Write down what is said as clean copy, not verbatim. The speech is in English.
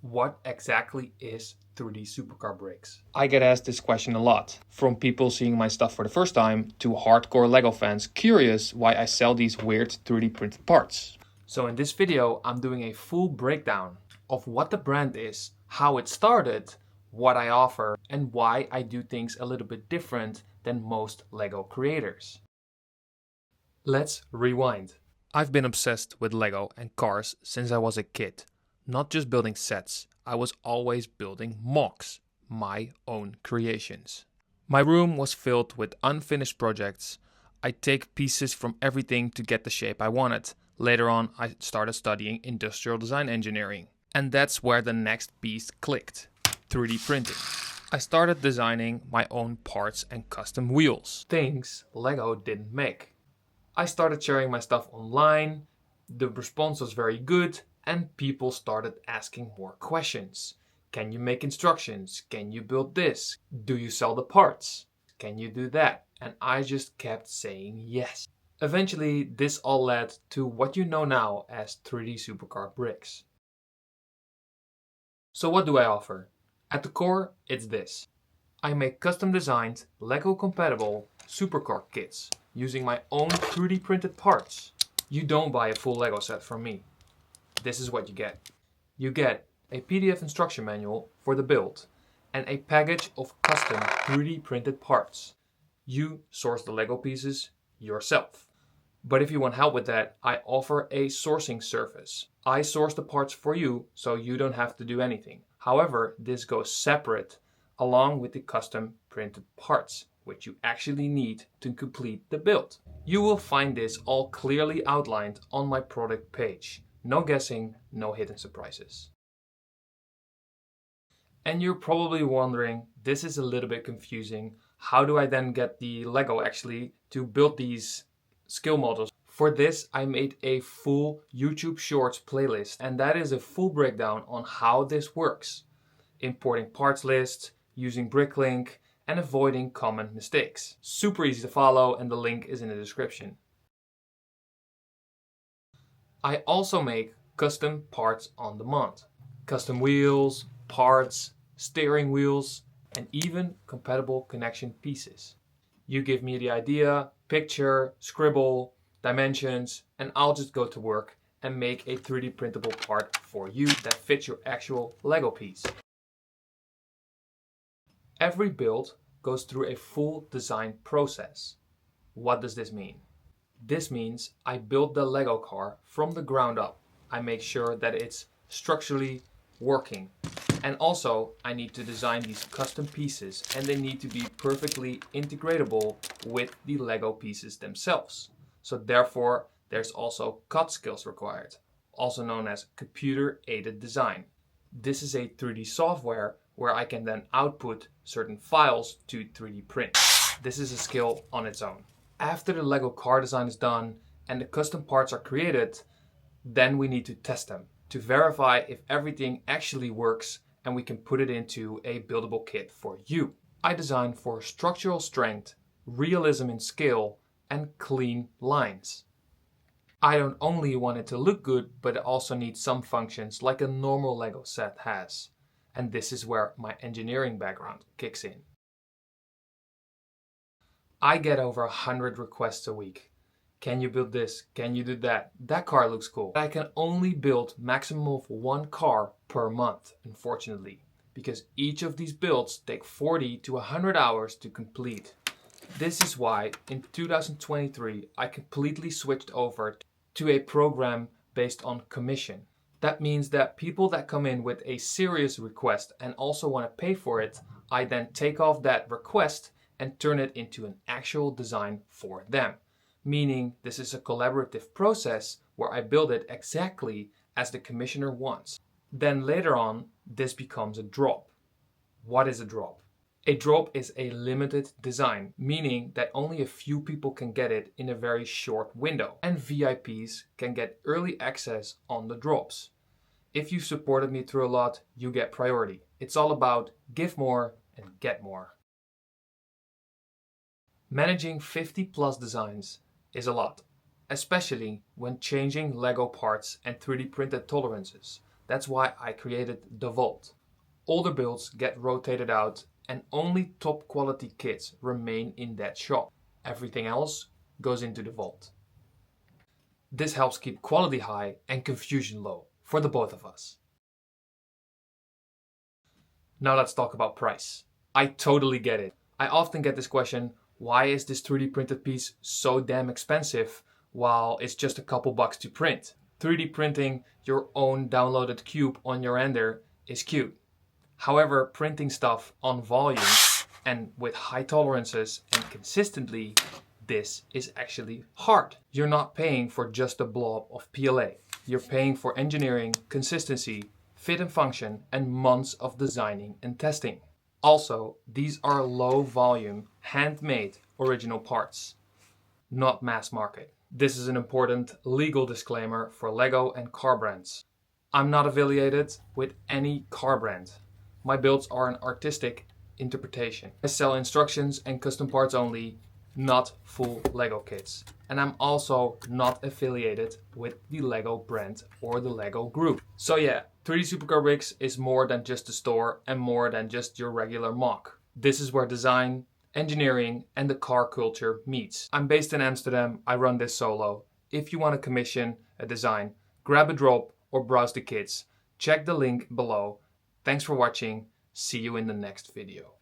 What exactly is 3D supercar bricks? I get asked this question a lot, from people seeing my stuff for the first time to hardcore LEGO fans curious why I sell these weird 3D printed parts. So in this video, I'm doing a full breakdown of what the brand is, how it started, what I offer, and why I do things a little bit different than most LEGO creators. Let's rewind. I've been obsessed with LEGO and cars since I was a kid. Not just building sets, I was always building MOCs, my own creations. My room was filled with unfinished projects. I'd take pieces from everything to get the shape I wanted. Later on, I started studying industrial design engineering. And that's where the next piece clicked: 3D printing. I started designing my own parts and custom wheels. Things LEGO didn't make. I started sharing my stuff online. The response was very good, and people started asking more questions. Can you make instructions? Can you build this? Do you sell the parts? Can you do that? And I just kept saying yes. Eventually, this all led to what you know now as 3D Supercar Bricks. So what do I offer? At the core, it's this. I make custom designed, LEGO compatible supercar kits using my own 3D printed parts. You don't buy a full LEGO set from me. This is what you get. You get a PDF instruction manual for the build and a package of custom 3D printed parts. You source the LEGO pieces yourself. But if you want help with that, I offer a sourcing service. I source the parts for you so you don't have to do anything. However, this goes separate along with the custom printed parts, which you actually need to complete the build. You will find this all clearly outlined on my product page. No guessing, no hidden surprises. And you're probably wondering, this is a little bit confusing. How do I then get the LEGO actually to build these skill models? For this, I made a full YouTube Shorts playlist, and that is a full breakdown on how this works. Importing parts lists, using Bricklink, and avoiding common mistakes. Super easy to follow, and the link is in the description. I also make custom parts on demand. Custom wheels, parts, steering wheels, and even compatible connection pieces. You give me the idea, picture, scribble, dimensions, and I'll just go to work and make a 3D printable part for you that fits your actual LEGO piece. Every build goes through a full design process. What does this mean? This means I build the LEGO car from the ground up. I make sure that it's structurally working. And also, I need to design these custom pieces, and they need to be perfectly integratable with the LEGO pieces themselves. So therefore, there's also CAD skills required, also known as computer-aided design. This is a 3D software where I can then output certain files to 3D print. This is a skill on its own. After the LEGO car design is done and the custom parts are created, then we need to test them to verify if everything actually works and we can put it into a buildable kit for you. I design for structural strength, realism in scale, and clean lines. I don't only want it to look good, but it also needs some functions like a normal LEGO set has. And this is where my engineering background kicks in. I get over 100 requests a week. Can you build this? Can you do that? That car looks cool. I can only build maximum of one car per month, unfortunately, because each of these builds take 40 to 100 hours to complete. This is why in 2023 I completely switched over to a program based on commission. That means that people that come in with a serious request and also want to pay for it, I then take off that request and turn it into an actual design for them. Meaning this is a collaborative process where I build it exactly as the commissioner wants. Then later on, this becomes a drop. What is a drop? A drop is a limited design, meaning that only a few people can get it in a very short window, and VIPs can get early access on the drops. If you've supported me through a lot, you get priority. It's all about give more and get more. Managing 50 plus designs is a lot, especially when changing LEGO parts and 3D printed tolerances. That's why I created the Vault. Older builds get rotated out and only top quality kits remain in that shop. Everything else goes into the Vault. This helps keep quality high and confusion low for the both of us. Now let's talk about price. I totally get it. I often get this question, why is this 3D printed piece so damn expensive while it's just a couple bucks to print? 3D printing your own downloaded cube on your render is cute. However, printing stuff on volume and with high tolerances and consistently, this is actually hard. You're not paying for just a blob of PLA. You're paying for engineering, consistency, fit and function, and months of designing and testing. Also, these are low volume, handmade original parts, not mass market. This is an important legal disclaimer for LEGO and car brands. I'm not affiliated with any car brand. My builds are an artistic interpretation. I sell instructions and custom parts only, not full LEGO kits. And I'm also not affiliated with the LEGO brand or the LEGO group. So yeah, 3DSupercarbricks is more than just a store and more than just your regular mock. This is where design, engineering, and the car culture meets. I'm based in Amsterdam, I run this solo. If you want to commission a design, grab a drop or browse the kits. Check the link below. Thanks for watching. See you in the next video.